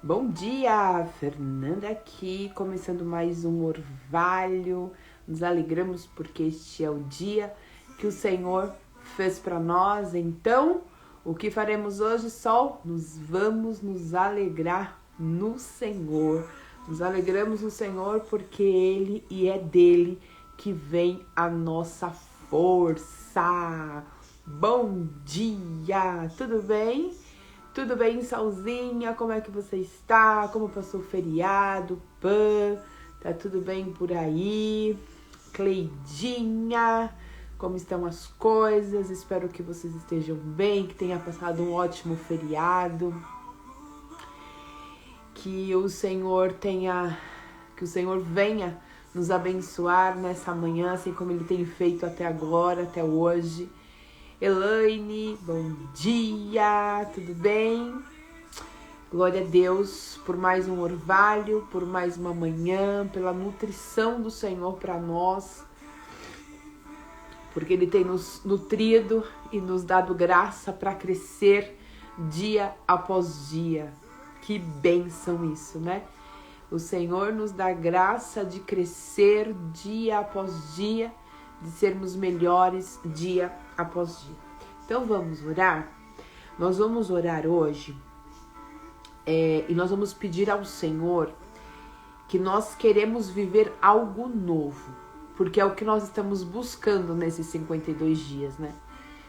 Bom dia, Fernanda aqui, começando mais um Orvalho. Nos alegramos porque este é o dia que o Senhor fez para nós. Então, o que faremos hoje, Sol? Vamos nos alegrar no Senhor. Nos alegramos no Senhor porque Ele e é dele que vem a nossa força. Bom dia, tudo bem? Tudo bem, Solzinha? Como é que você está? Como passou o feriado? Tá tudo bem por aí? Cleidinha, como estão as coisas? Espero que vocês estejam bem, que tenha passado um ótimo feriado. Que o Senhor venha nos abençoar nessa manhã, assim como Ele tem feito até agora, até hoje. Elaine, bom dia, tudo bem? Glória a Deus por mais um orvalho, por mais uma manhã, pela nutrição do Senhor para nós, porque Ele tem nos nutrido e nos dado graça para crescer dia após dia. Que bênção isso, né? O Senhor nos dá graça de crescer dia após dia, de sermos melhores dia após dia. Então vamos orar? Nós vamos orar hoje e nós vamos pedir ao Senhor que nós queremos viver algo novo, porque é o que nós estamos buscando nesses 52 dias, né?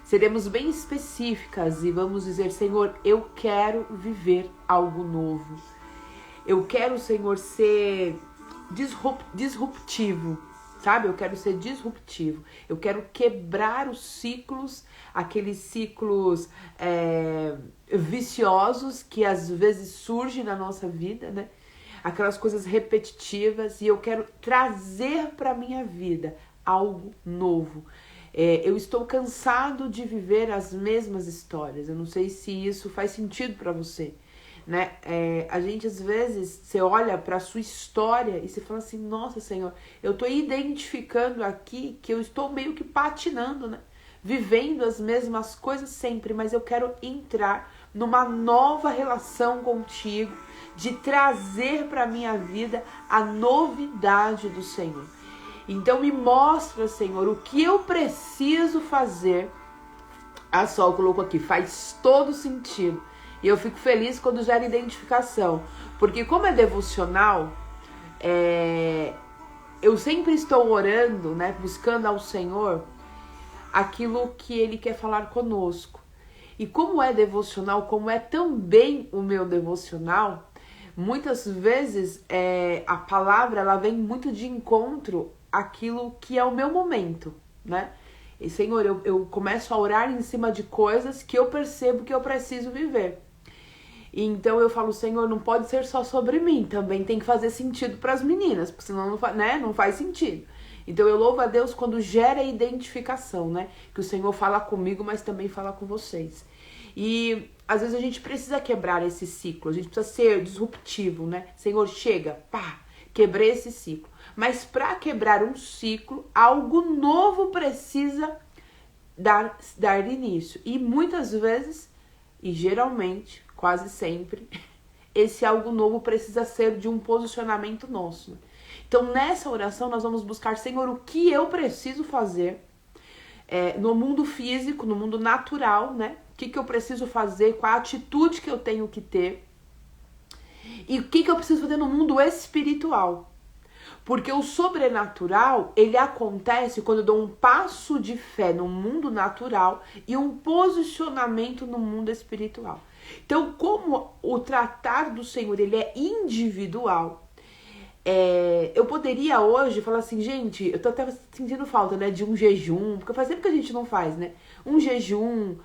Seremos bem específicas e vamos dizer: Senhor, eu quero viver algo novo. Eu quero, Senhor, ser disruptivo. Sabe? Eu quero ser disruptivo. Eu quero quebrar os ciclos, aqueles ciclos viciosos que às vezes surgem na nossa vida, né? Aquelas coisas repetitivas, e eu quero trazer para a minha vida algo novo. Eu estou cansado de viver as mesmas histórias. Eu não sei se isso faz sentido para você. Né? A gente às vezes, você olha para a sua história e você fala assim: nossa, Senhor, eu tô identificando aqui que eu estou meio que patinando, né? Vivendo as mesmas coisas sempre, mas eu quero entrar numa nova relação contigo, de trazer para minha vida a novidade do Senhor. Então me mostra, Senhor, o que eu preciso fazer. A Sol colocou aqui: faz todo sentido. E eu fico feliz quando gera identificação. Porque como é devocional, eu sempre estou orando, né, buscando ao Senhor aquilo que Ele quer falar conosco. E como é devocional, como é também o meu devocional, muitas vezes a palavra ela vem muito de encontro àquilo que é o meu momento, né? E, Senhor, eu começo a orar em cima de coisas que eu percebo que eu preciso viver. Então eu falo: Senhor, não pode ser só sobre mim, também tem que fazer sentido para as meninas, porque senão não faz sentido. Então eu louvo a Deus quando gera identificação, né? Que o Senhor fala comigo, mas também fala com vocês. E às vezes a gente precisa quebrar esse ciclo, a gente precisa ser disruptivo, né? Senhor, chega, pá, quebrei esse ciclo. Mas para quebrar um ciclo, algo novo precisa dar início. E muitas vezes, e geralmente, quase sempre, esse algo novo precisa ser de um posicionamento nosso. Então, nessa oração, nós vamos buscar: Senhor, o que eu preciso fazer no mundo físico, no mundo natural, né? O que eu preciso fazer, qual a atitude que eu tenho que ter, e o que eu preciso fazer no mundo espiritual. Porque o sobrenatural, ele acontece quando eu dou um passo de fé no mundo natural e um posicionamento no mundo espiritual. Então, como o tratar do Senhor, ele é individual, eu poderia hoje falar assim: gente, eu tô até sentindo falta, né, de um jejum, porque faz tempo que a gente não faz, né? Um jejum,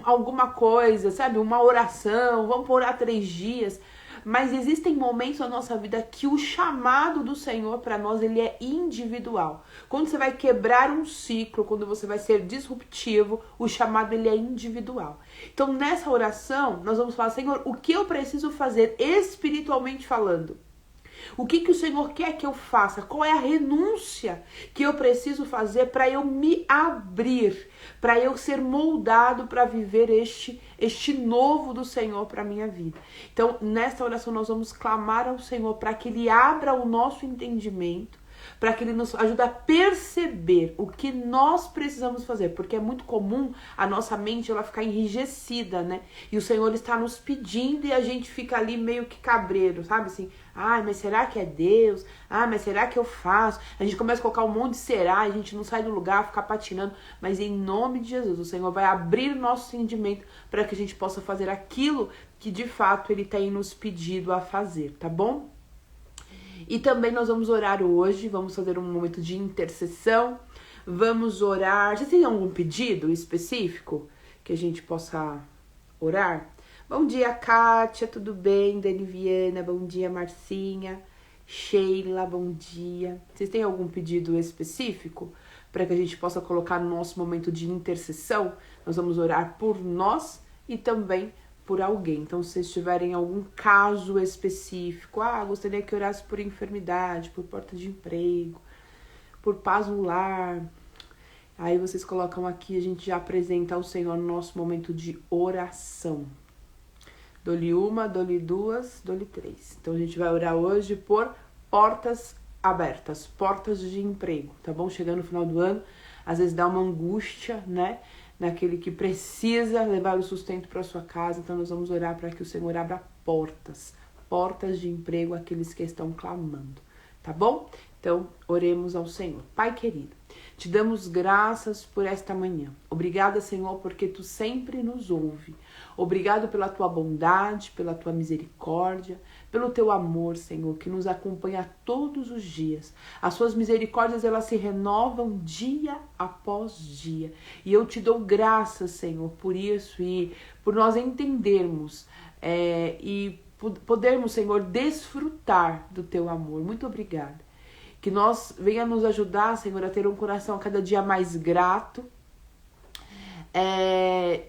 alguma coisa, sabe? Uma oração, vamos orar 3 dias. Mas existem momentos na nossa vida que o chamado do Senhor para nós, ele é individual. Quando você vai quebrar um ciclo, quando você vai ser disruptivo, o chamado ele é individual. Então nessa oração, nós vamos falar: Senhor, o que eu preciso fazer espiritualmente falando? O que o Senhor quer que eu faça? Qual é a renúncia que eu preciso fazer para eu me abrir, para eu ser moldado para viver este novo do Senhor para a minha vida? Então, nesta oração nós vamos clamar ao Senhor para que Ele abra o nosso entendimento, para que Ele nos ajude a perceber o que nós precisamos fazer, porque é muito comum a nossa mente ela ficar enrijecida, né? E o Senhor está nos pedindo e a gente fica ali meio que cabreiro, sabe assim? Ai, mas será que é Deus? Ah, mas será que eu faço? A gente começa a colocar um monte de será, a gente não sai do lugar, fica patinando, mas em nome de Jesus, o Senhor vai abrir nosso entendimento para que a gente possa fazer aquilo que de fato Ele tem nos pedido a fazer, tá bom? E também nós vamos orar hoje, vamos fazer um momento de intercessão, vamos orar. Você tem algum pedido específico que a gente possa orar? Bom dia, Kátia, tudo bem? Dani Viana, bom dia, Marcinha, Sheila, bom dia. Vocês têm algum pedido específico para que a gente possa colocar no nosso momento de intercessão? Nós vamos orar por nós e também por alguém. Então, se vocês tiverem algum caso específico, gostaria que orasse por enfermidade, por porta de emprego, por paz no lar, aí vocês colocam aqui, a gente já apresenta ao Senhor no nosso momento de oração. Dou-lhe uma, dou-lhe duas, dou-lhe três. Então, a gente vai orar hoje por portas abertas, portas de emprego, tá bom? Chegando no final do ano, às vezes dá uma angústia, né? Naquele que precisa levar o sustento para sua casa. Então nós vamos orar para que o Senhor abra portas de emprego àqueles que estão clamando, tá bom? Então oremos ao Senhor. Pai querido, te damos graças por esta manhã. Obrigada, Senhor, porque tu sempre nos ouve. Obrigado pela tua bondade, pela tua misericórdia, pelo teu amor, Senhor, que nos acompanha todos os dias. As suas misericórdias, elas se renovam dia após dia. E eu te dou graças, Senhor, por isso e por nós entendermos e podermos, Senhor, desfrutar do teu amor. Muito obrigada. Que nós venha nos ajudar, Senhor, a ter um coração a cada dia mais grato.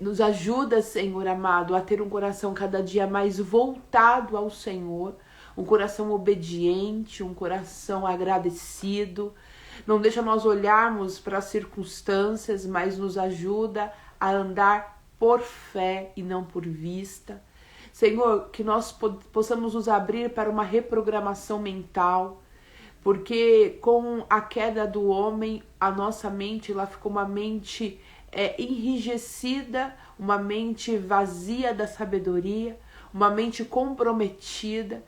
Nos ajuda, Senhor amado, a ter um coração cada dia mais voltado ao Senhor, um coração obediente, um coração agradecido. Não deixa nós olharmos para as circunstâncias, mas nos ajuda a andar por fé e não por vista. Senhor, que nós possamos nos abrir para uma reprogramação mental, porque com a queda do homem, a nossa mente ela ficou uma mente enrijecida, uma mente vazia da sabedoria, uma mente comprometida.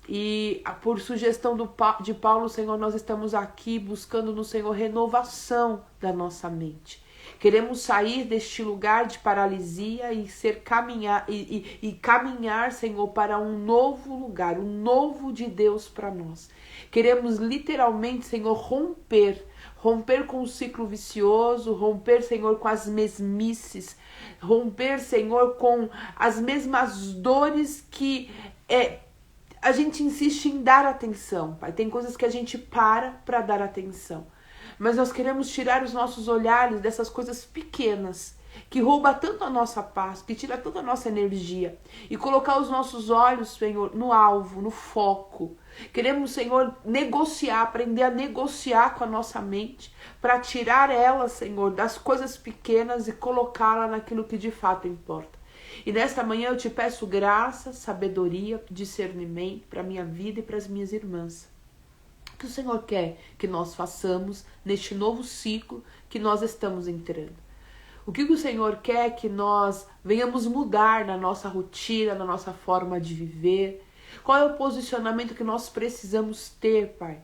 E por sugestão de Paulo, Senhor, nós estamos aqui buscando no Senhor renovação da nossa mente. Queremos sair deste lugar de paralisia e caminhar, Senhor, para um novo lugar, um novo de Deus para nós. Queremos literalmente, Senhor, romper com o ciclo vicioso, romper, Senhor, com as mesmices, romper, Senhor, com as mesmas dores que a gente insiste em dar atenção, Pai. Tem coisas que a gente para dar atenção. Mas nós queremos tirar os nossos olhares dessas coisas pequenas, que rouba tanto a nossa paz, que tira tanto a nossa energia, e colocar os nossos olhos, Senhor, no alvo, no foco. Queremos, Senhor, aprender a negociar com a nossa mente, para tirar ela, Senhor, das coisas pequenas e colocá-la naquilo que de fato importa. E nesta manhã eu te peço graça, sabedoria, discernimento para a minha vida e para as minhas irmãs. O que o Senhor quer que nós façamos neste novo ciclo que nós estamos entrando? O que o Senhor quer que nós venhamos mudar na nossa rotina, na nossa forma de viver? Qual é o posicionamento que nós precisamos ter, Pai?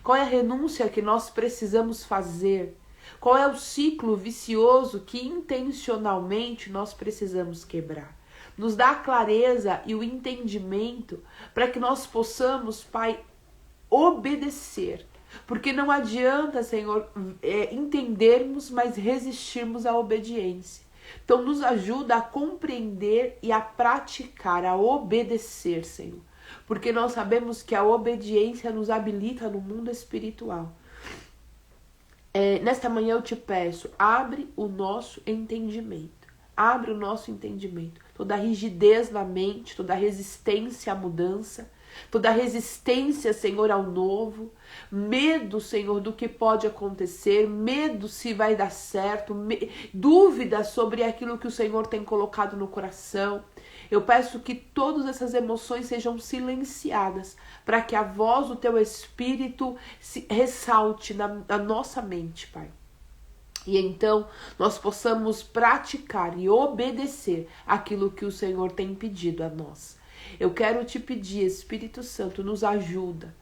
Qual é a renúncia que nós precisamos fazer? Qual é o ciclo vicioso que intencionalmente nós precisamos quebrar? Nos dá a clareza e o entendimento para que nós possamos, Pai, obedecer. Porque não adianta, Senhor, entendermos, mas resistirmos à obediência. Então nos ajuda a compreender e a praticar, a obedecer, Senhor. Porque nós sabemos que a obediência nos habilita no mundo espiritual. Nesta manhã eu te peço, abre o nosso entendimento. Abre o nosso entendimento. toda rigidez na mente, toda resistência à mudança, toda resistência, Senhor, ao novo, medo, Senhor, do que pode acontecer, medo se vai dar certo, dúvidas sobre aquilo que o Senhor tem colocado no coração. Eu peço que todas essas emoções sejam silenciadas, para que a voz do Teu Espírito se ressalte na nossa mente, Pai. E então nós possamos praticar e obedecer aquilo que o Senhor tem pedido a nós. Eu quero te pedir, Espírito Santo, nos ajuda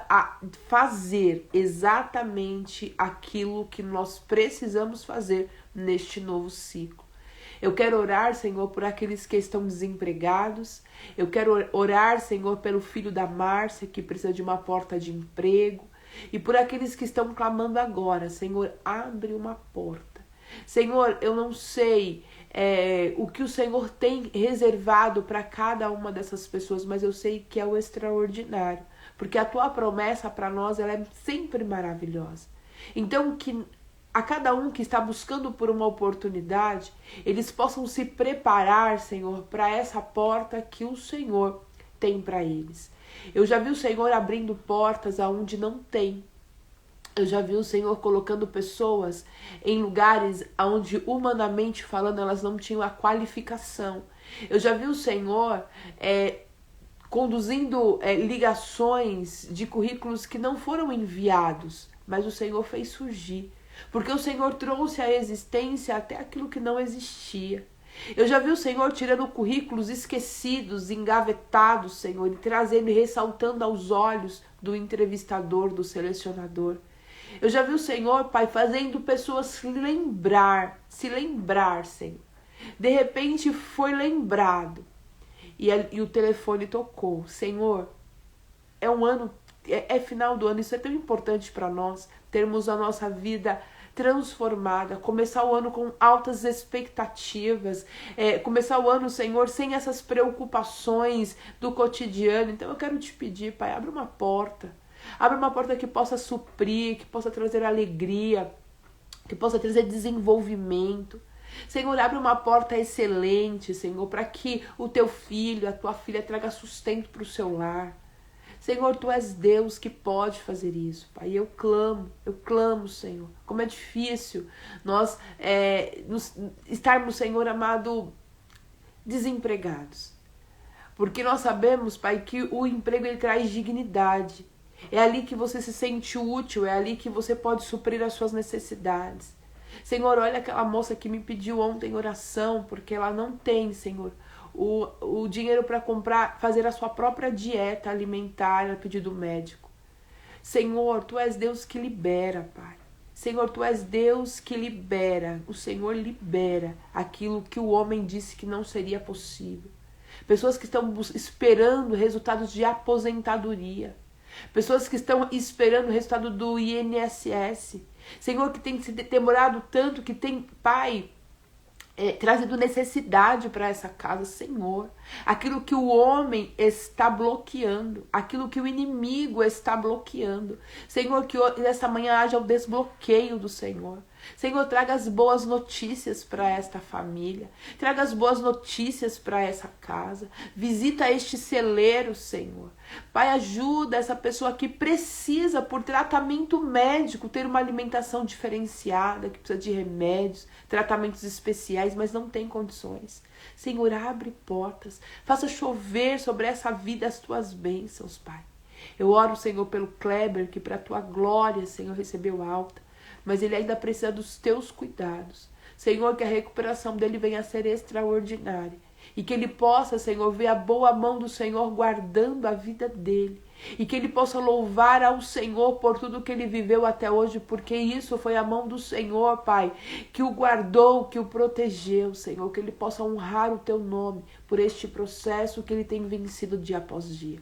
a fazer exatamente aquilo que nós precisamos fazer neste novo ciclo. Eu quero orar, Senhor, por aqueles que estão desempregados. Eu quero orar, Senhor, pelo filho da Márcia, que precisa de uma porta de emprego. E por aqueles que estão clamando agora, Senhor, abre uma porta. Senhor, eu não sei o que o Senhor tem reservado para cada uma dessas pessoas, mas eu sei que é o extraordinário, porque a Tua promessa para nós ela é sempre maravilhosa. Então, que a cada um que está buscando por uma oportunidade, eles possam se preparar, Senhor, para essa porta que o Senhor tem para eles. Eu já vi o Senhor abrindo portas aonde não tem. Eu já vi o Senhor colocando pessoas em lugares onde, humanamente falando, elas não tinham a qualificação. Eu já vi o Senhor conduzindo ligações de currículos que não foram enviados, mas o Senhor fez surgir. Porque o Senhor trouxe à existência até aquilo que não existia. Eu já vi o Senhor tirando currículos esquecidos, engavetados, Senhor, e trazendo e ressaltando aos olhos do entrevistador, do selecionador. Eu já vi o Senhor, Pai, fazendo pessoas se lembrar, Senhor. De repente foi lembrado e o telefone tocou. Senhor, é um ano, é final do ano, isso é tão importante para nós, termos a nossa vida transformada, começar o ano com altas expectativas, começar o ano, Senhor, sem essas preocupações do cotidiano. Então eu quero te pedir, Pai, abre uma porta que possa suprir, que possa trazer alegria, que possa trazer desenvolvimento. Senhor, abre uma porta excelente, Senhor, para que o Teu filho, a Tua filha traga sustento para o seu lar. Senhor, Tu és Deus que pode fazer isso, Pai. Eu clamo, Senhor. Como é difícil nós estarmos, Senhor amado, desempregados. Porque nós sabemos, Pai, que o emprego ele traz dignidade. É ali que você se sente útil, é ali que você pode suprir as suas necessidades. Senhor, olha aquela moça que me pediu ontem oração, porque ela não tem, Senhor, o dinheiro para comprar, fazer a sua própria dieta alimentar a pedido médico. Senhor, Tu és Deus que libera, Pai. Senhor, Tu és Deus que libera. O Senhor libera aquilo que o homem disse que não seria possível. Pessoas que estão esperando resultados de aposentadoria. Pessoas que estão esperando o resultado do INSS. Senhor, que tem se demorado tanto, que tem, Pai, trazido necessidade para essa casa, Senhor. Aquilo que o homem está bloqueando, aquilo que o inimigo está bloqueando. Senhor, que nessa manhã haja o desbloqueio do Senhor. Senhor, traga as boas notícias para esta família. Traga as boas notícias para essa casa. Visita este celeiro, Senhor. Pai, ajuda essa pessoa que precisa, por tratamento médico, ter uma alimentação diferenciada, que precisa de remédios, tratamentos especiais, mas não tem condições. Senhor, abre portas. Faça chover sobre essa vida as Tuas bênçãos, Pai. Eu oro, Senhor, pelo Kleber, que para a Tua glória, Senhor, recebeu alta. Mas ele ainda precisa dos Teus cuidados. Senhor, que a recuperação dele venha a ser extraordinária. E que ele possa, Senhor, ver a boa mão do Senhor guardando a vida dele. E que ele possa louvar ao Senhor por tudo que ele viveu até hoje, porque isso foi a mão do Senhor, Pai, que o guardou, que o protegeu, Senhor. Que ele possa honrar o Teu nome por este processo que ele tem vencido dia após dia.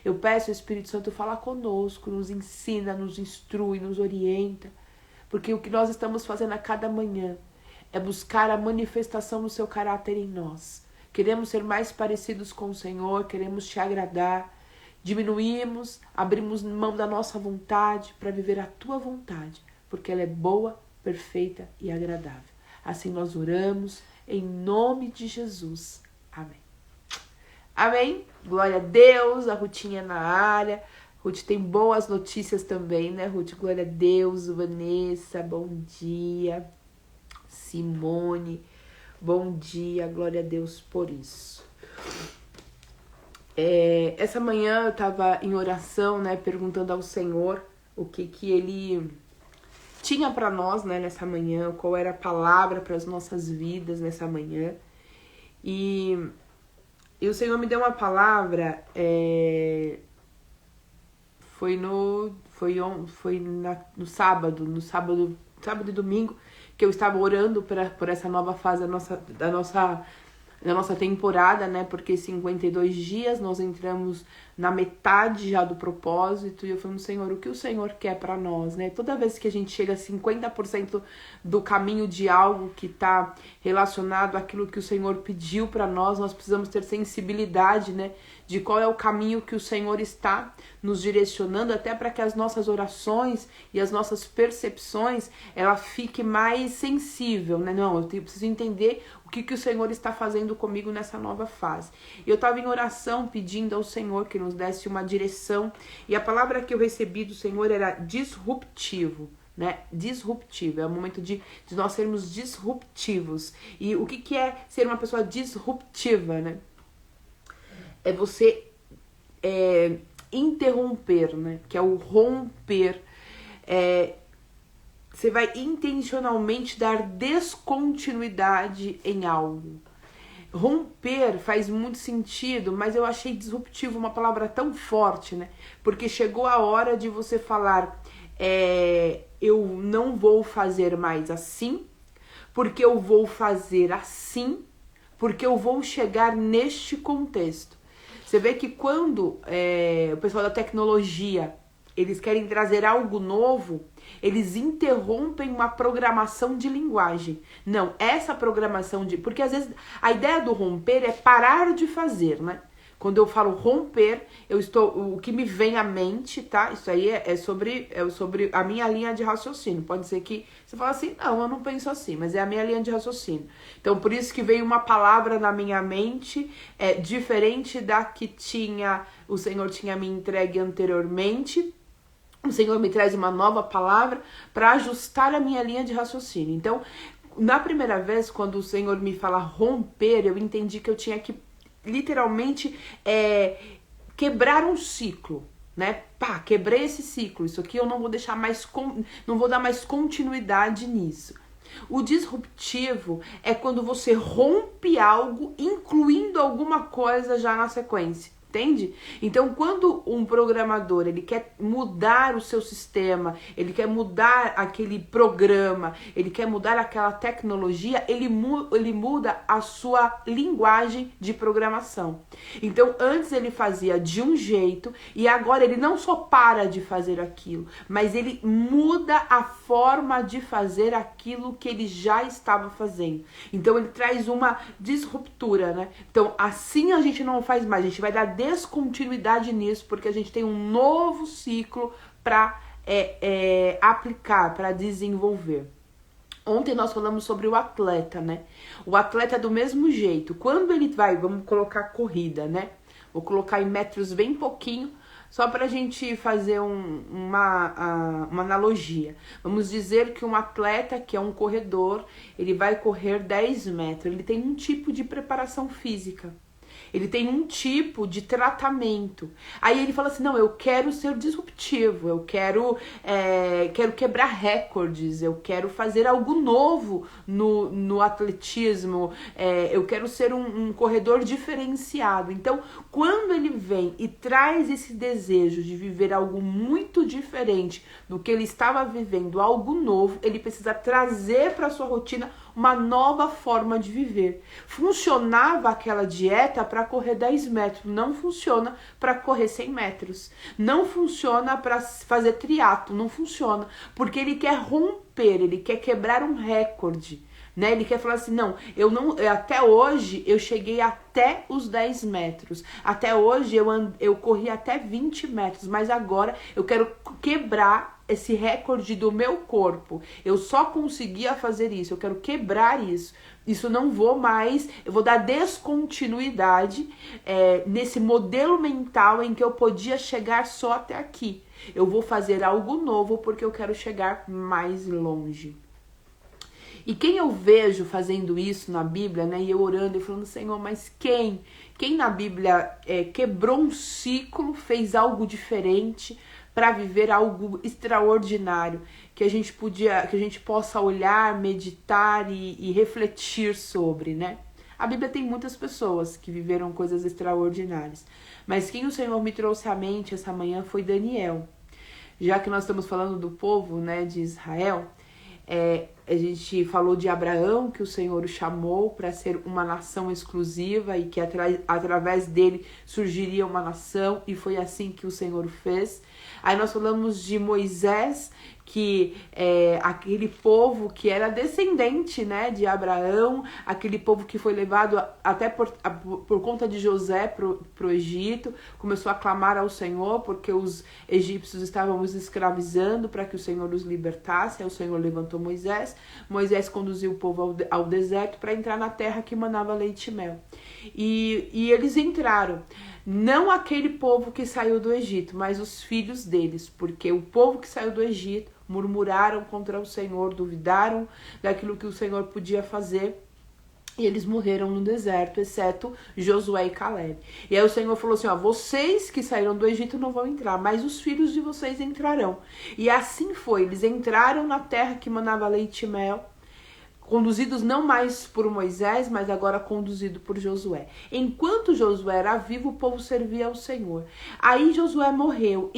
Eu peço, Espírito Santo, fala conosco, nos ensina, nos instrui, nos orienta. Porque o que nós estamos fazendo a cada manhã é buscar a manifestação do Seu caráter em nós. Queremos ser mais parecidos com o Senhor, queremos Te agradar. Diminuímos, abrimos mão da nossa vontade para viver a Tua vontade, porque ela é boa, perfeita e agradável. Assim nós oramos, em nome de Jesus. Amém. Amém? Glória a Deus, a Rutinha na área. Ruth tem boas notícias também, né, Ruth? Glória a Deus, Vanessa, bom dia. Simone, bom dia, glória a Deus por isso. Essa manhã eu tava em oração, né, perguntando ao Senhor o que Ele tinha para nós, né, nessa manhã, qual era a palavra para as nossas vidas nessa manhã. E o Senhor me deu uma palavra, foi no sábado e domingo, que eu estava orando por essa nova fase da nossa temporada, né? Porque 52 dias nós entramos na metade já do propósito, e eu falei, Senhor, o que o Senhor quer para nós, né? Toda vez que a gente chega a 50% do caminho de algo que está relacionado àquilo que o Senhor pediu para nós precisamos ter sensibilidade, né? De qual é o caminho que o Senhor está nos direcionando, até para que as nossas orações e as nossas percepções, ela fique mais sensível, né? Não, eu preciso entender o que o Senhor está fazendo comigo nessa nova fase. Eu estava em oração pedindo ao Senhor que nos desse uma direção, e a palavra que eu recebi do Senhor era disruptivo, né? Disruptivo, é o momento de nós sermos disruptivos. E o que é ser uma pessoa disruptiva, né? É você interromper, né? Que é o romper. Você vai intencionalmente dar descontinuidade em algo. Romper faz muito sentido, mas eu achei disruptivo uma palavra tão forte, né? Porque chegou a hora de você falar, eu não vou fazer mais assim, porque eu vou fazer assim, porque eu vou chegar neste contexto. Você vê que quando o pessoal da tecnologia, eles querem trazer algo novo, eles interrompem uma programação de linguagem. Não, essa programação porque às vezes a ideia do romper é parar de fazer, né? Quando eu falo romper, o que me vem à mente, tá? Isso aí é sobre a minha linha de raciocínio. Pode ser que você fale assim, não, eu não penso assim, mas é a minha linha de raciocínio. Então, por isso que veio uma palavra na minha mente, diferente da que o Senhor tinha me entregue anteriormente. O Senhor me traz uma nova palavra para ajustar a minha linha de raciocínio. Então, na primeira vez, quando o Senhor me fala romper, eu entendi que eu tinha que literalmente quebrar um ciclo, né? Quebrei esse ciclo. Isso aqui eu não vou deixar mais, não vou dar mais continuidade nisso. O disruptivo é quando você rompe algo, incluindo alguma coisa já na sequência. Entende? Então, quando um programador ele quer mudar o seu sistema, ele quer mudar aquele programa, ele quer mudar aquela tecnologia, ele muda a sua linguagem de programação. Então, antes ele fazia de um jeito e agora ele não só para de fazer aquilo, mas ele muda a forma de fazer aquilo que ele já estava fazendo. Então, ele traz uma disruptura, né? Então, assim a gente não faz mais, a gente vai dar descontinuidade nisso, porque a gente tem um novo ciclo para aplicar, para desenvolver. Ontem nós falamos sobre o atleta, né? O atleta é do mesmo jeito. Quando ele vai, vamos colocar corrida, né? Vou colocar em metros bem pouquinho, só para a gente fazer uma analogia. Vamos dizer que um atleta, que é um corredor, ele vai correr 10 metros. Ele tem um tipo de preparação física. Ele tem um tipo de tratamento. Aí ele fala assim, não, eu quero ser disruptivo, eu quero quebrar recordes, eu quero fazer algo novo no atletismo, eu quero ser um corredor diferenciado. Então, quando ele vem e traz esse desejo de viver algo muito diferente do que ele estava vivendo, algo novo, ele precisa trazer para sua rotina uma nova forma de viver. Funcionava aquela dieta para correr 10 metros, não funciona para correr 100 metros, não funciona para fazer triatlo, não funciona, porque ele quer romper, ele quer quebrar um recorde, né? Ele quer falar assim, não, até hoje eu cheguei até os 10 metros. Até hoje eu corri até 20 metros, mas agora eu quero quebrar esse recorde do meu corpo. Eu só conseguia fazer isso, eu quero quebrar isso. Isso não vou mais, eu vou dar descontinuidade nesse modelo mental em que eu podia chegar só até aqui. Eu vou fazer algo novo porque eu quero chegar mais longe. E quem eu vejo fazendo isso na Bíblia, né, e eu orando e falando, Senhor, mas quem na Bíblia quebrou um ciclo, fez algo diferente para viver algo extraordinário, que a gente possa olhar, meditar e refletir sobre, né? A Bíblia tem muitas pessoas que viveram coisas extraordinárias, mas quem o Senhor me trouxe à mente essa manhã foi Daniel. Já que nós estamos falando do povo, né, de Israel, a gente falou de Abraão, que o Senhor o chamou para ser uma nação exclusiva e que através dele surgiria uma nação, e foi assim que o Senhor fez. Aí nós falamos de Moisés, que aquele povo que era descendente, né, de Abraão, aquele povo que foi levado até por conta de José pro Egito, começou a clamar ao Senhor porque os egípcios estavam os escravizando para que o Senhor os libertasse. Aí o Senhor levantou Moisés conduziu o povo ao deserto para entrar na terra que manava leite e mel. E eles entraram. Não aquele povo que saiu do Egito, mas os filhos deles, porque o povo que saiu do Egito murmuraram contra o Senhor, duvidaram daquilo que o Senhor podia fazer, e eles morreram no deserto, exceto Josué e Caleb. E aí o Senhor falou assim, vocês que saíram do Egito não vão entrar, mas os filhos de vocês entrarão. E assim foi, eles entraram na terra que manava leite e mel, conduzidos não mais por Moisés, mas agora conduzido por Josué. Enquanto Josué era vivo, o povo servia ao Senhor. Aí Josué morreu,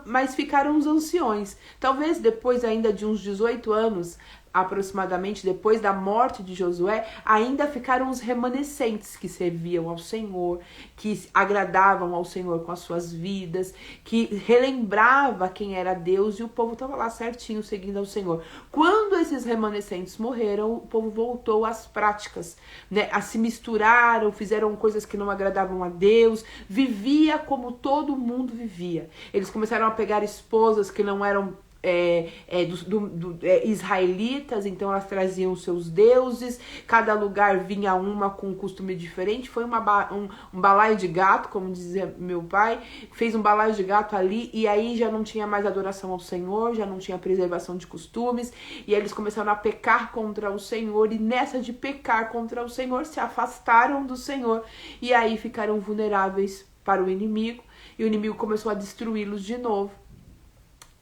mas ficaram os anciões. Talvez depois ainda de uns 18 anos, aproximadamente depois da morte de Josué, ainda ficaram os remanescentes que serviam ao Senhor, que agradavam ao Senhor com as suas vidas, que relembrava quem era Deus, e o povo estava lá certinho seguindo ao Senhor. Quando esses remanescentes morreram, o povo voltou às práticas, né? A se misturaram, fizeram coisas que não agradavam a Deus, vivia como todo mundo vivia. Eles começaram a pegar esposas que não eram israelitas, então elas traziam seus deuses, cada lugar vinha uma com um costume diferente. Foi um balaio de gato, como dizia meu pai, fez um balaio de gato ali, e aí já não tinha mais adoração ao Senhor, já não tinha preservação de costumes, e aí eles começaram a pecar contra o Senhor, e nessa de pecar contra o Senhor, se afastaram do Senhor, e aí ficaram vulneráveis para o inimigo, e o inimigo começou a destruí-los de novo.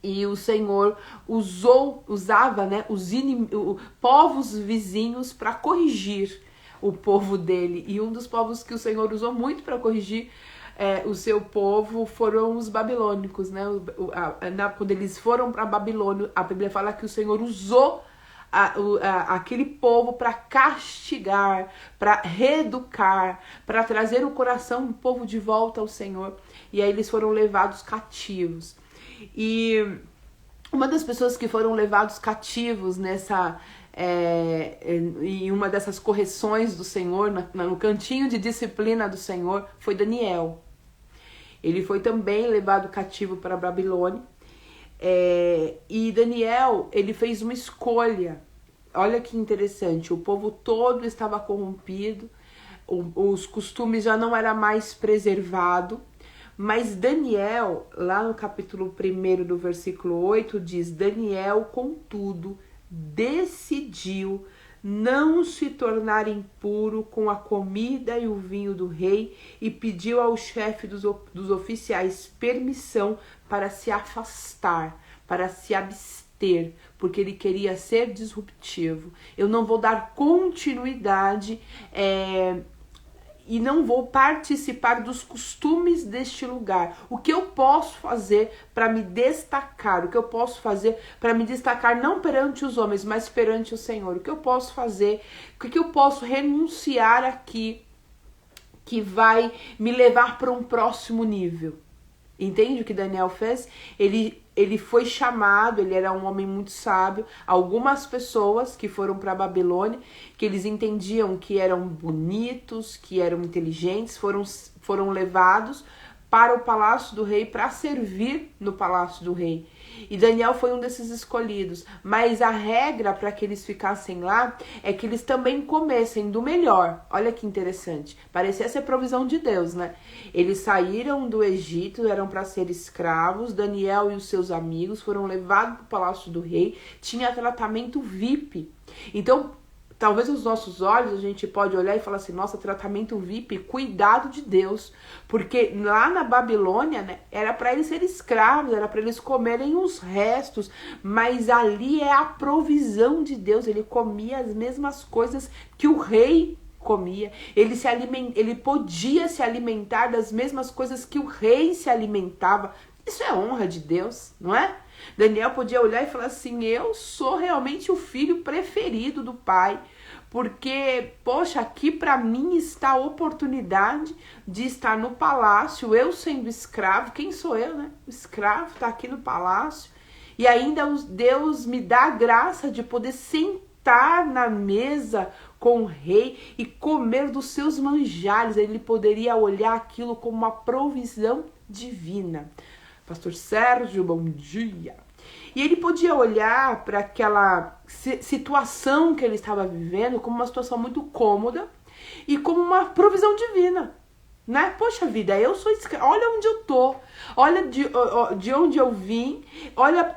E o Senhor usava, né, os povos vizinhos para corrigir o povo dele. E um dos povos que o Senhor usou muito para corrigir o seu povo foram os babilônicos, né? Quando eles foram para Babilônia, a Bíblia fala que o Senhor usou aquele povo para castigar, para reeducar, para trazer o coração do povo de volta ao Senhor. E aí eles foram levados cativos. E uma das pessoas que foram levados cativos em uma dessas correções do Senhor, no cantinho de disciplina do Senhor, foi Daniel. Ele foi também levado cativo para a Babilônia. E Daniel, ele fez uma escolha. Olha que interessante, o povo todo estava corrompido, os costumes já não eram mais preservados. Mas Daniel, lá no capítulo 1 do versículo 8, diz: Daniel, contudo, decidiu não se tornar impuro com a comida e o vinho do rei, e pediu ao chefe dos oficiais permissão para se afastar, para se abster, porque ele queria ser disruptivo. Eu não vou dar continuidade e não vou participar dos costumes deste lugar. O que eu posso fazer para me destacar? O que eu posso fazer para me destacar não perante os homens, mas perante o Senhor? O que eu posso fazer? O que eu posso renunciar aqui que vai me levar para um próximo nível? Entende o que Daniel fez? Ele ele foi chamado, ele era um homem muito sábio. Algumas pessoas que foram para a Babilônia, que eles entendiam que eram bonitos, que eram inteligentes, foram levados para o palácio do rei, para servir no palácio do rei. E Daniel foi um desses escolhidos. Mas a regra para que eles ficassem lá é que eles também comessem do melhor. Olha que interessante. Parecia ser provisão de Deus, né? Eles saíram do Egito, eram para ser escravos. Daniel e os seus amigos foram levados para o palácio do rei. Tinha tratamento VIP. Então, talvez os nossos olhos, a gente pode olhar e falar assim, nossa, tratamento VIP, cuidado de Deus. Porque lá na Babilônia, né, era para eles serem escravos, era para eles comerem os restos. Mas ali é a provisão de Deus. Ele comia as mesmas coisas que o rei comia. Ele podia se alimentar das mesmas coisas que o rei se alimentava. Isso é honra de Deus, não é? Daniel podia olhar e falar assim, eu sou realmente o filho preferido do pai, porque, poxa, aqui para mim está a oportunidade de estar no palácio, eu sendo escravo, quem sou eu, né? O escravo está aqui no palácio, e ainda Deus me dá a graça de poder sentar na mesa com o rei e comer dos seus manjares. Ele poderia olhar aquilo como uma provisão divina. Pastor Sérgio, bom dia. E ele podia olhar para aquela situação que ele estava vivendo como uma situação muito cômoda e como uma provisão divina, né? Poxa vida, eu sou escravo, olha onde eu tô, olha de onde eu vim, olha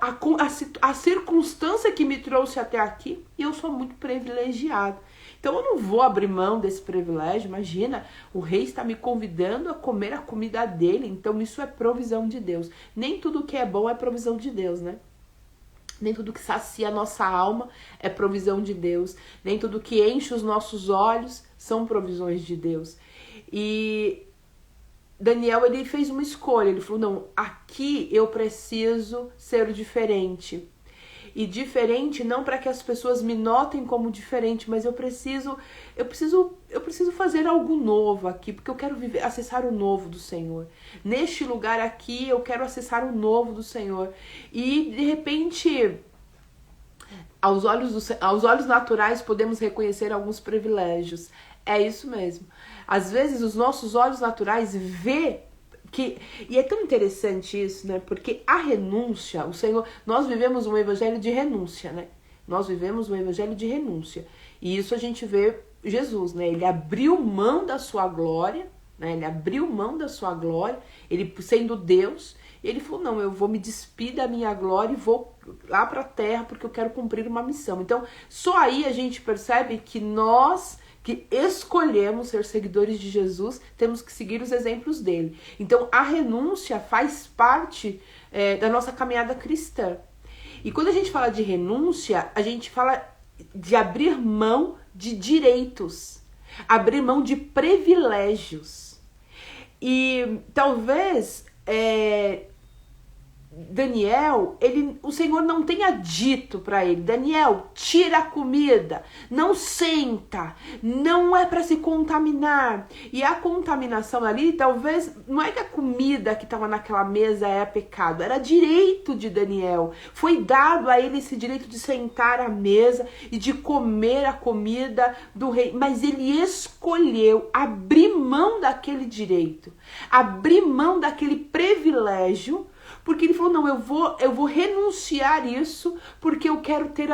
a circunstância que me trouxe até aqui, e eu sou muito privilegiado. Então eu não vou abrir mão desse privilégio. Imagina, o rei está me convidando a comer a comida dele, então isso é provisão de Deus. Nem tudo que é bom é provisão de Deus, né? Nem tudo que sacia a nossa alma é provisão de Deus. Nem tudo que enche os nossos olhos são provisões de Deus. E Daniel, ele fez uma escolha. Ele falou, não, aqui eu preciso ser diferente. E diferente não para que as pessoas me notem como diferente, mas eu preciso fazer algo novo aqui, porque eu quero acessar o novo do Senhor. Neste lugar aqui eu quero acessar o novo do Senhor. E de repente, aos olhos naturais podemos reconhecer alguns privilégios. É isso mesmo. Às vezes os nossos olhos naturais vê e é tão interessante isso, né? Porque a renúncia, o Senhor, nós vivemos um evangelho de renúncia, né? Nós vivemos um evangelho de renúncia. E isso a gente vê Jesus, né? Ele abriu mão da sua glória, né? Ele abriu mão da sua glória, ele sendo Deus, e ele falou, não, eu vou me despir da minha glória e vou lá para a terra porque eu quero cumprir uma missão. Então, só aí a gente percebe que nós que escolhemos ser seguidores de Jesus, temos que seguir os exemplos dele. Então, a renúncia faz parte da nossa caminhada cristã. E quando a gente fala de renúncia, a gente fala de abrir mão de direitos, abrir mão de privilégios. E talvez Daniel, o Senhor não tenha dito para ele, Daniel, tira a comida, não senta, não é para se contaminar. E a contaminação ali, talvez, não é que a comida que estava naquela mesa é pecado, era direito de Daniel. Foi dado a ele esse direito de sentar à mesa e de comer a comida do rei, mas ele escolheu abrir mão daquele direito, abrir mão daquele privilégio, porque ele falou, não, eu vou renunciar isso, porque eu quero ter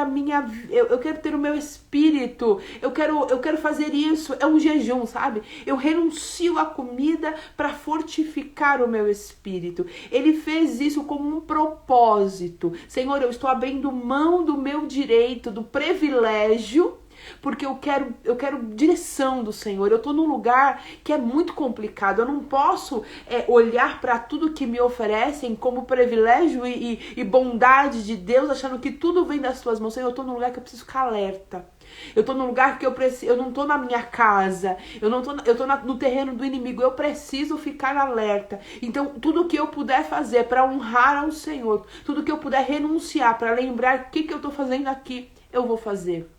eu quero ter o meu espírito, eu quero fazer isso, é um jejum, sabe? Eu renuncio à comida para fortificar o meu espírito. Ele fez isso como um propósito. Senhor, eu estou abrindo mão do meu direito, do privilégio, porque eu quero direção do Senhor. Eu estou num lugar que é muito complicado. Eu não posso olhar para tudo que me oferecem como privilégio e bondade de Deus, achando que tudo vem das suas mãos. Senhor, eu estou num lugar que eu preciso ficar alerta. Eu estou num lugar que eu não estou na minha casa, eu estou no terreno do inimigo, eu preciso ficar alerta. Então, tudo que eu puder fazer para honrar ao Senhor, tudo que eu puder renunciar para lembrar o que eu estou fazendo aqui, eu vou fazer.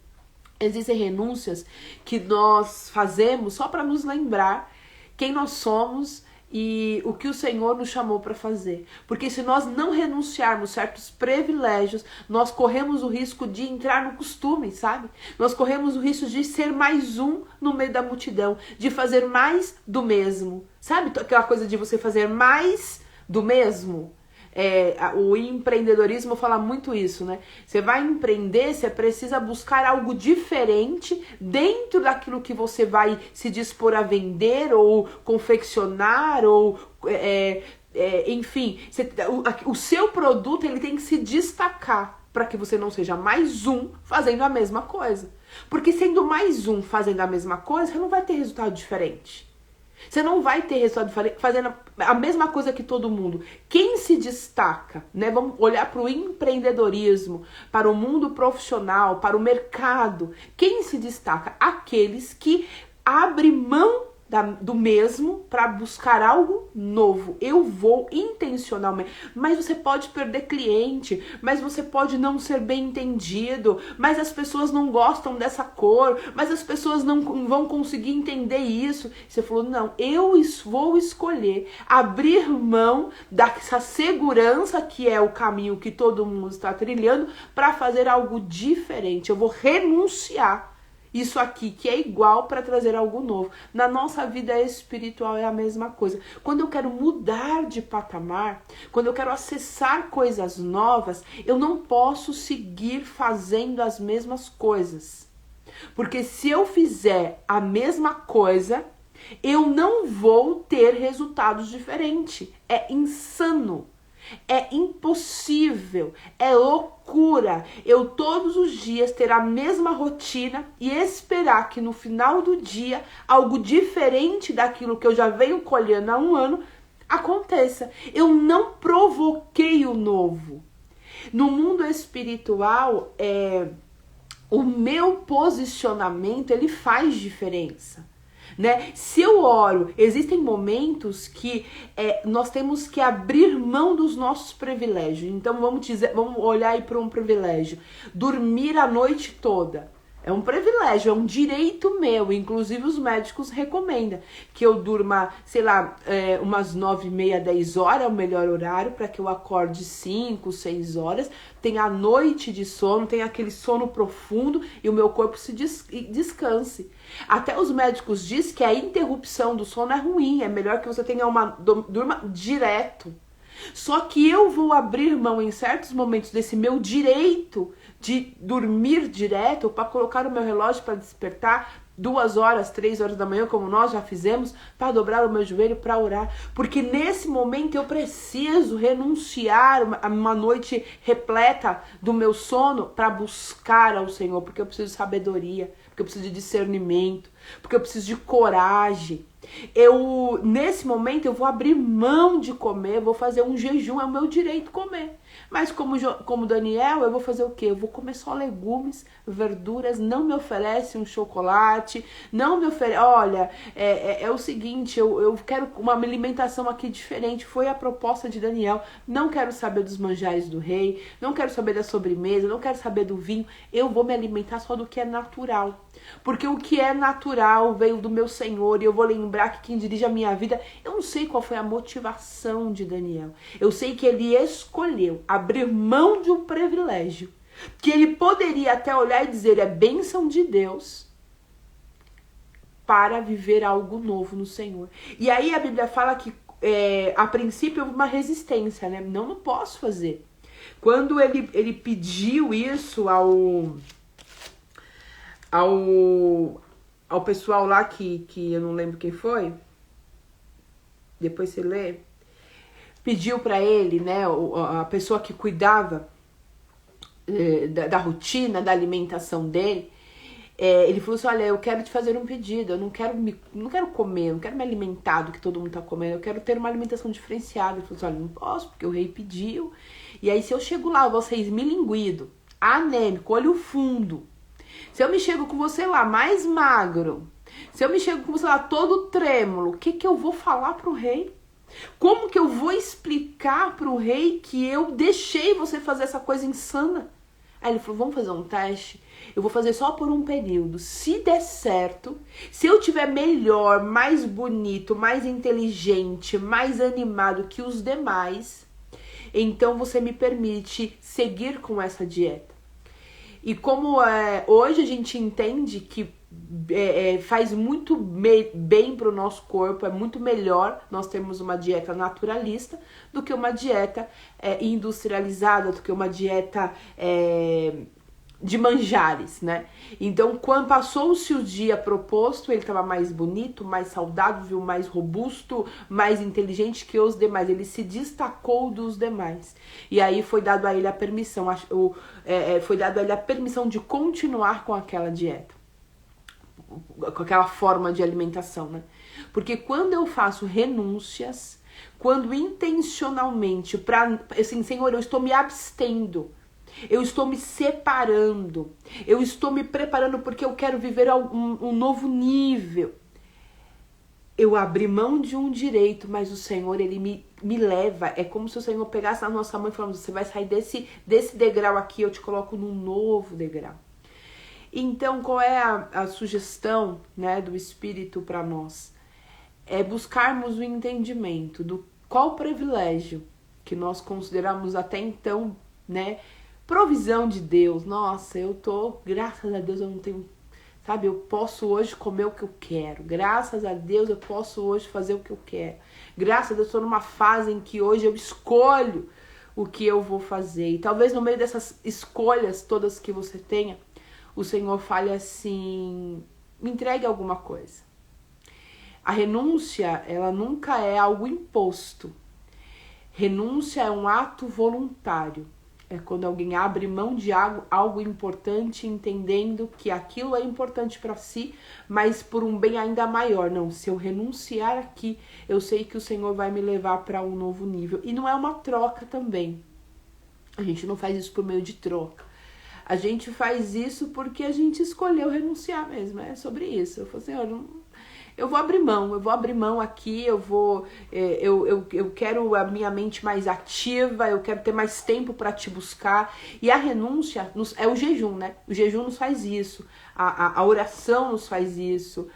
Existem renúncias que nós fazemos só para nos lembrar quem nós somos e o que o Senhor nos chamou para fazer. Porque se nós não renunciarmos certos privilégios, nós corremos o risco de entrar no costume, sabe? Nós corremos o risco de ser mais um no meio da multidão, de fazer mais do mesmo. Sabe aquela coisa de você fazer mais do mesmo? O empreendedorismo fala muito isso, né? Você vai empreender, você precisa buscar algo diferente dentro daquilo que você vai se dispor a vender ou confeccionar ou enfim, o seu produto ele tem que se destacar para que você não seja mais um fazendo a mesma coisa. Porque sendo mais um fazendo a mesma coisa, você não vai ter resultado diferente. Você não vai ter resultado fazendo a mesma coisa que todo mundo. Quem se destaca, né? Vamos olhar para o empreendedorismo, para o mundo profissional, para o mercado. Quem se destaca? Aqueles que abrem mão do mesmo para buscar algo novo. Eu vou intencionalmente. Mas você pode perder cliente, mas você pode não ser bem entendido, mas as pessoas não gostam dessa cor, mas as pessoas não vão conseguir entender isso. Você falou, não, eu vou escolher abrir mão dessa segurança que é o caminho que todo mundo está trilhando para fazer algo diferente. Eu vou renunciar isso aqui que é igual para trazer algo novo. Na nossa vida espiritual é a mesma coisa. Quando eu quero mudar de patamar, quando eu quero acessar coisas novas, eu não posso seguir fazendo as mesmas coisas. Porque se eu fizer a mesma coisa, eu não vou ter resultados diferentes. É insano. É impossível, é loucura eu todos os dias ter a mesma rotina e esperar que no final do dia algo diferente daquilo que eu já venho colhendo há um ano aconteça. Eu não provoquei o novo. No mundo espiritual, o meu posicionamento ele faz diferença. Né? Se eu oro, existem momentos que nós temos que abrir mão dos nossos privilégios. Então vamos olhar aí para um privilégio. Dormir a noite toda. É um privilégio, é um direito meu. Inclusive os médicos recomendam que eu durma, sei lá, umas 9h30, 10 horas, é o melhor horário, para que eu acorde 5, 6 horas. Tenha a noite de sono, tenha aquele sono profundo e o meu corpo se descanse. Até os médicos dizem que a interrupção do sono é ruim, é melhor que você tenha durma direto. Só que eu vou abrir mão em certos momentos desse meu direito de dormir direto para colocar o meu relógio para despertar 2 horas, 3 horas da manhã, como nós já fizemos, para dobrar o meu joelho para orar. Porque nesse momento eu preciso renunciar a uma noite repleta do meu sono para buscar ao Senhor, porque eu preciso de sabedoria, porque eu preciso de discernimento, porque eu preciso de coragem. Nesse momento eu vou abrir mão de comer, vou fazer um jejum, é o meu direito comer. Mas como Daniel, eu vou fazer o quê? Eu vou comer só legumes, verduras, não me oferece um chocolate, não me oferece... Olha, é o seguinte, eu quero uma alimentação aqui diferente, foi a proposta de Daniel. Não quero saber dos manjares do rei, não quero saber da sobremesa, não quero saber do vinho, eu vou me alimentar só do que é natural. Porque o que é natural veio do meu Senhor, e eu vou lembrar que quem dirige a minha vida, eu não sei qual foi a motivação de Daniel. Eu sei que ele escolheu abrir mão de um privilégio, que ele poderia até olhar e dizer, é bênção de Deus, para viver algo novo no Senhor. E aí a Bíblia fala que, a princípio, houve uma resistência, né? Não posso fazer. Quando ele pediu isso ao pessoal lá que eu não lembro quem foi, depois você lê, pediu para ele, né, a pessoa que cuidava da rotina, da alimentação dele, ele falou assim, olha, eu quero te fazer um pedido, eu não quero comer, não quero me alimentar do que todo mundo tá comendo, eu quero ter uma alimentação diferenciada. Ele falou assim, olha, não posso, porque o rei pediu, e aí se eu chego lá, vocês milinguido, anêmico, olho fundo, se eu me chego com você lá mais magro, se eu me chego com você lá todo trêmulo, o que eu vou falar pro rei? Como que eu vou explicar pro rei que eu deixei você fazer essa coisa insana? Aí ele falou, vamos fazer um teste? Eu vou fazer só por um período. Se der certo, se eu tiver melhor, mais bonito, mais inteligente, mais animado que os demais, então você me permite seguir com essa dieta. E como hoje a gente entende que faz muito bem para o nosso corpo, é muito melhor nós termos uma dieta naturalista do que uma dieta industrializada, do que uma dieta de manjares, né? Então, quando passou-se o dia proposto, ele estava mais bonito, mais saudável, mais robusto, mais inteligente que os demais. Ele se destacou dos demais. E aí foi dado a ele a permissão, foi dado a ele a permissão de continuar com aquela dieta, com aquela forma de alimentação, né? Porque quando eu faço renúncias, quando intencionalmente, assim, Senhor, eu estou me abstendo, eu estou me separando, eu estou me preparando porque eu quero viver um novo nível. Eu abri mão de um direito, mas o Senhor, ele me leva. É como se o Senhor pegasse na nossa mão e falasse, você vai sair desse degrau aqui, eu te coloco num novo degrau. Então, qual é a sugestão, né, do Espírito para nós? É buscarmos o entendimento do qual privilégio que nós consideramos até então, né, provisão de Deus. Nossa, graças a Deus eu não tenho, sabe, eu posso hoje comer o que eu quero. Graças a Deus eu posso hoje fazer o que eu quero. Graças a Deus eu estou numa fase em que hoje eu escolho o que eu vou fazer. E talvez no meio dessas escolhas todas que você tenha, o Senhor fale assim, me entregue alguma coisa. A renúncia, ela nunca é algo imposto. Renúncia é um ato voluntário. É quando alguém abre mão de algo importante, entendendo que aquilo é importante para si, mas por um bem ainda maior. Não, se eu renunciar aqui, eu sei que o Senhor vai me levar para um novo nível. E não é uma troca também. A gente não faz isso por meio de troca. A gente faz isso porque a gente escolheu renunciar mesmo. É sobre isso. Eu falei, Senhor, eu vou abrir mão aqui, eu quero a minha mente mais ativa, eu quero ter mais tempo para te buscar. E a renúncia é o jejum, né? O jejum nos faz isso, a oração nos faz isso,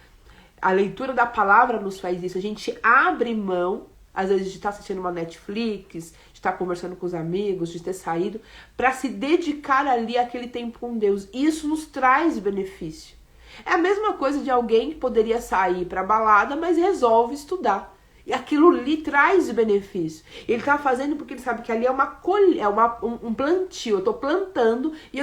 a leitura da palavra nos faz isso. A gente abre mão, às vezes, de estar assistindo uma Netflix, de estar conversando com os amigos, de ter saído, para se dedicar ali àquele tempo com Deus. Isso nos traz benefício. É a mesma coisa de alguém que poderia sair para balada, mas resolve estudar. E aquilo lhe traz benefício. Ele está fazendo porque ele sabe que ali é um plantio. Eu estou plantando e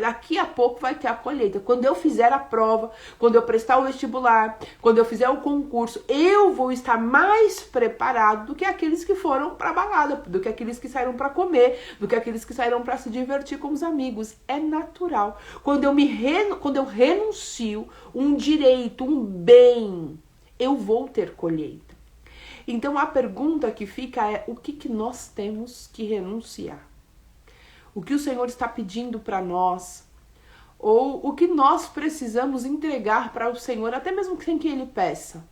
daqui a pouco vai ter a colheita. Quando eu fizer a prova, quando eu prestar o vestibular, quando eu fizer o concurso, eu vou estar mais preparado do que aqueles que foram para balada, do que aqueles que saíram para comer, do que aqueles que saíram para se divertir com os amigos. É natural. Quando eu renuncio um direito, um bem, eu vou ter colheita. Então a pergunta que fica é, o que nós temos que renunciar? O que o Senhor está pedindo para nós? Ou o que nós precisamos entregar para o Senhor, até mesmo sem que Ele peça?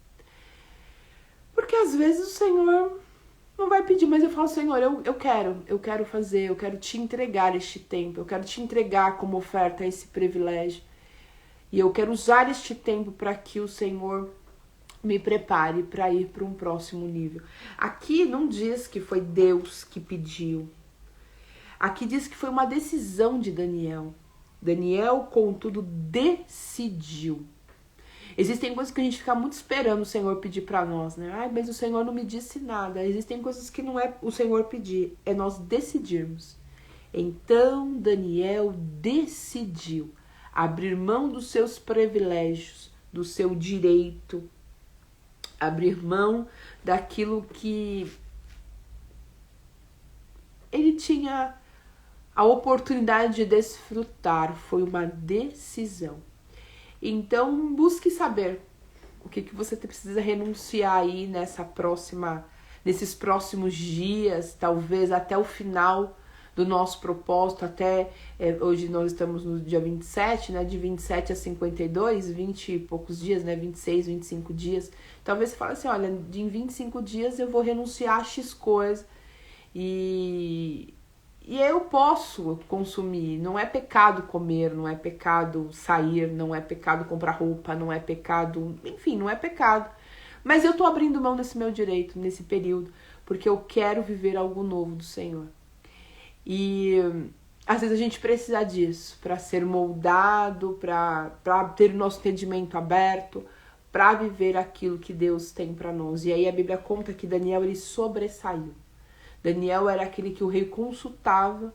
Porque às vezes o Senhor não vai pedir, mas eu falo, Senhor, eu quero fazer, eu quero te entregar este tempo, eu quero te entregar como oferta esse privilégio. E eu quero usar este tempo para que o Senhor me prepare para ir para um próximo nível. Aqui não diz que foi Deus que pediu. Aqui diz que foi uma decisão de Daniel. Daniel, contudo, decidiu. Existem coisas que a gente fica muito esperando o Senhor pedir para nós, né? Ai, mas o Senhor não me disse nada. Existem coisas que não é o Senhor pedir, é nós decidirmos. Então, Daniel decidiu abrir mão dos seus privilégios, do seu direito, abrir mão daquilo que ele tinha a oportunidade de desfrutar. Foi uma decisão. Então, busque saber o que você precisa renunciar aí nesses próximos dias, talvez até o final do nosso propósito, hoje nós estamos no dia 27, né, de 27 a 52, 20 e poucos dias, né, 26, 25 dias. Talvez você fale assim, olha, em 25 dias eu vou renunciar a X coisa e eu posso consumir. Não é pecado comer, não é pecado sair, não é pecado comprar roupa, não é pecado... Enfim, não é pecado. Mas eu tô abrindo mão desse meu direito nesse período, porque eu quero viver algo novo do Senhor. E às vezes a gente precisa disso para ser moldado, para ter o nosso entendimento aberto, para viver aquilo que Deus tem para nós. E aí a Bíblia conta que Daniel, ele sobressaiu. Daniel era aquele que o rei consultava,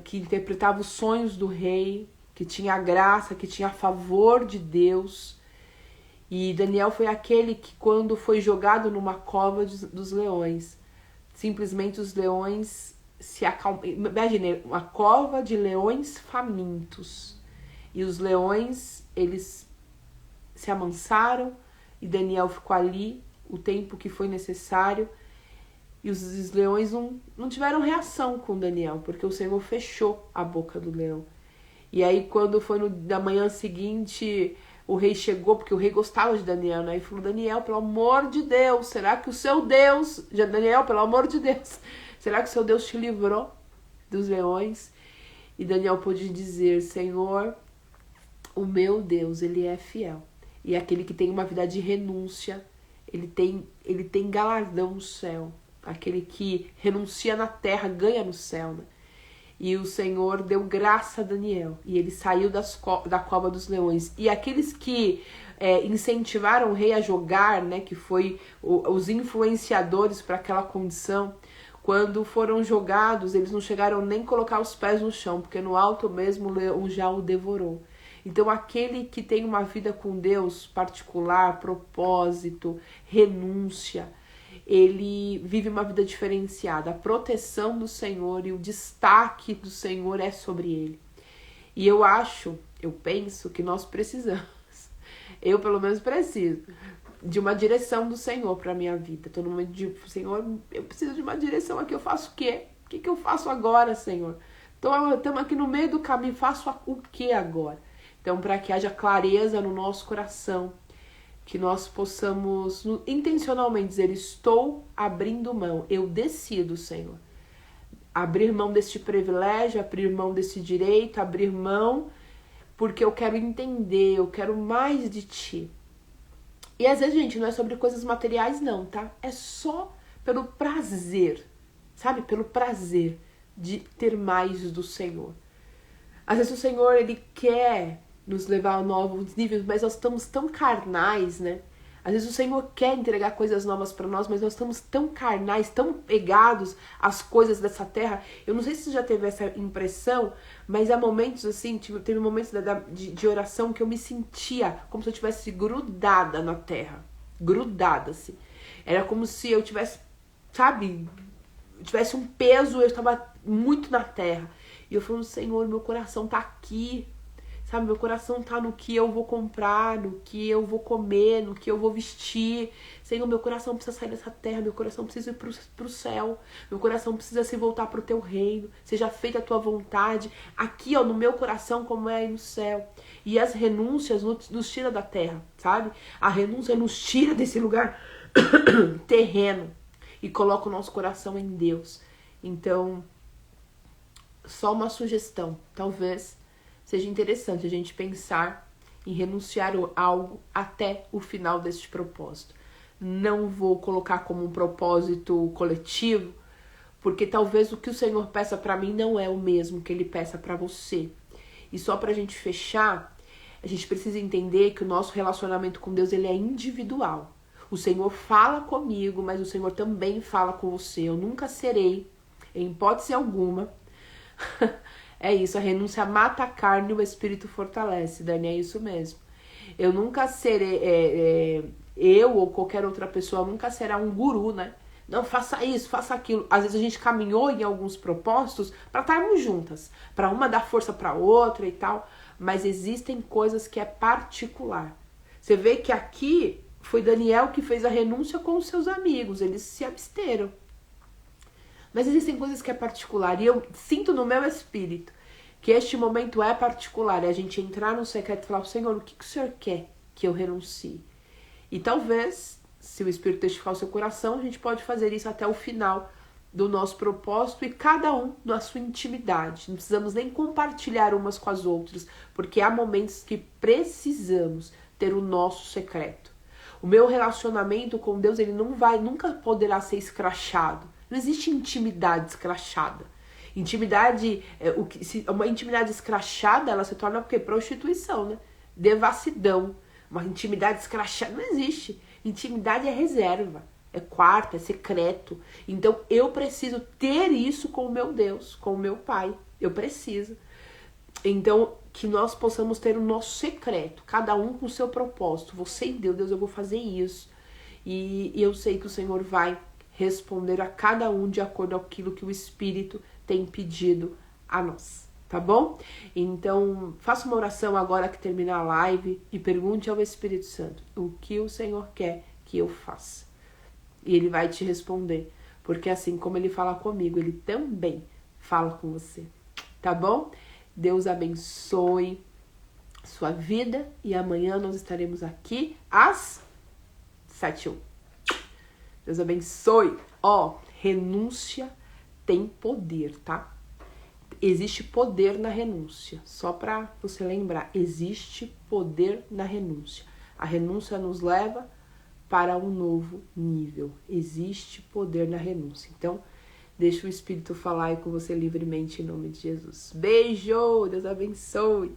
que interpretava os sonhos do rei, que tinha graça, que tinha a favor de Deus. E Daniel foi aquele que, quando foi jogado numa cova dos leões, simplesmente os leões se acalmaram. Imagine, uma cova de leões famintos. E os leões, eles se amansaram, e Daniel ficou ali o tempo que foi necessário. E os leões não tiveram reação com Daniel, porque o Senhor fechou a boca do leão. E aí, quando foi na manhã seguinte, o rei chegou, porque o rei gostava de Daniel, né? E falou: Daniel, pelo amor de Deus, será que o seu Deus... Daniel, pelo amor de Deus, será que o seu Deus te livrou dos leões? E Daniel pôde dizer: Senhor, o meu Deus, ele é fiel. E aquele que tem uma vida de renúncia, ele tem galardão no céu. Aquele que renuncia na terra ganha no céu, né? E o Senhor deu graça a Daniel, e ele saiu da cova dos leões. E aqueles que incentivaram o rei a jogar, né, que foi os influenciadores para aquela condição, quando foram jogados, eles não chegaram nem a colocar os pés no chão, porque no alto mesmo o leão já o devorou. Então aquele que tem uma vida com Deus particular, propósito, renúncia, ele vive uma vida diferenciada. A proteção do Senhor e o destaque do Senhor é sobre ele. E eu penso que nós precisamos, eu pelo menos preciso, de uma direção do Senhor para a minha vida. Tô no momento de, Senhor, eu preciso de uma direção aqui, eu faço o quê? O que eu faço agora, Senhor? Estamos aqui no meio do caminho, faço o que agora? Então, para que haja clareza no nosso coração, que nós possamos intencionalmente dizer: estou abrindo mão, eu decido, Senhor, abrir mão deste privilégio, abrir mão desse direito, abrir mão, porque eu quero entender, eu quero mais de Ti. E às vezes, gente, não é sobre coisas materiais não, tá? É só pelo prazer, sabe? Pelo prazer de ter mais do Senhor. Às vezes o Senhor, Ele quer nos levar a novos níveis, mas nós estamos tão carnais, né? Às vezes o Senhor quer entregar coisas novas para nós, mas nós estamos tão carnais, tão pegados às coisas dessa terra. Eu não sei se você já teve essa impressão, mas há momentos assim, teve momentos de oração que eu me sentia como se eu estivesse grudada na terra. Grudada, assim. Era como se eu tivesse, sabe, tivesse um peso, eu estava muito na terra. E eu falando: Senhor, meu coração tá aqui. Sabe, meu coração tá no que eu vou comprar, no que eu vou comer, no que eu vou vestir. Senhor, meu coração precisa sair dessa terra, meu coração precisa ir pro céu. Meu coração precisa se voltar pro teu reino. Seja feita a tua vontade, aqui, ó, no meu coração, como é aí no céu. E as renúncias nos tira da terra, sabe? A renúncia nos tira desse lugar terreno e coloca o nosso coração em Deus. Então, só uma sugestão, talvez seja interessante a gente pensar em renunciar a algo até o final deste propósito. Não vou colocar como um propósito coletivo, porque talvez o que o Senhor peça para mim não é o mesmo que Ele peça para você. E só pra gente fechar, a gente precisa entender que o nosso relacionamento com Deus, ele é individual. O Senhor fala comigo, mas o Senhor também fala com você. Eu nunca serei, em hipótese alguma... É isso, a renúncia mata a carne e o espírito fortalece, Dani, é isso mesmo. Eu nunca serei, eu ou qualquer outra pessoa nunca será um guru, né? Não, faça isso, faça aquilo. Às vezes a gente caminhou em alguns propósitos para estarmos juntas, para uma dar força para outra e tal, mas existem coisas que é particular. Você vê que aqui foi Daniel que fez a renúncia com os seus amigos, eles se absteram. Mas existem coisas que é particular, e eu sinto no meu espírito que este momento é particular, é a gente entrar no secreto e falar: Senhor, o que o Senhor quer que eu renuncie? E talvez, se o Espírito testificar o seu coração, a gente pode fazer isso até o final do nosso propósito e cada um na sua intimidade. Não precisamos nem compartilhar umas com as outras, porque há momentos que precisamos ter o nosso secreto. O meu relacionamento com Deus, ele nunca poderá ser escrachado. Não existe intimidade escrachada. Intimidade, uma intimidade escrachada, ela se torna o quê? Prostituição, né? Devassidão. Uma intimidade escrachada não existe. Intimidade é reserva, é quarto, é secreto. Então eu preciso ter isso com o meu Deus, com o meu Pai. Eu preciso. Então, que nós possamos ter o nosso secreto, cada um com o seu propósito. Você e Deus, eu vou fazer isso. E eu sei que o Senhor vai responder a cada um de acordo com aquilo que o Espírito tem pedido a nós, tá bom? Então, faça uma oração agora que terminar a live e pergunte ao Espírito Santo o que o Senhor quer que eu faça. E Ele vai te responder, porque assim como Ele fala comigo, Ele também fala com você, tá bom? Deus abençoe sua vida e amanhã nós estaremos aqui às 7h01. Deus abençoe. Renúncia tem poder, tá? Existe poder na renúncia. Só para você lembrar, existe poder na renúncia. A renúncia nos leva para um novo nível. Existe poder na renúncia. Então, deixa o Espírito falar aí com você livremente em nome de Jesus. Beijo! Deus abençoe!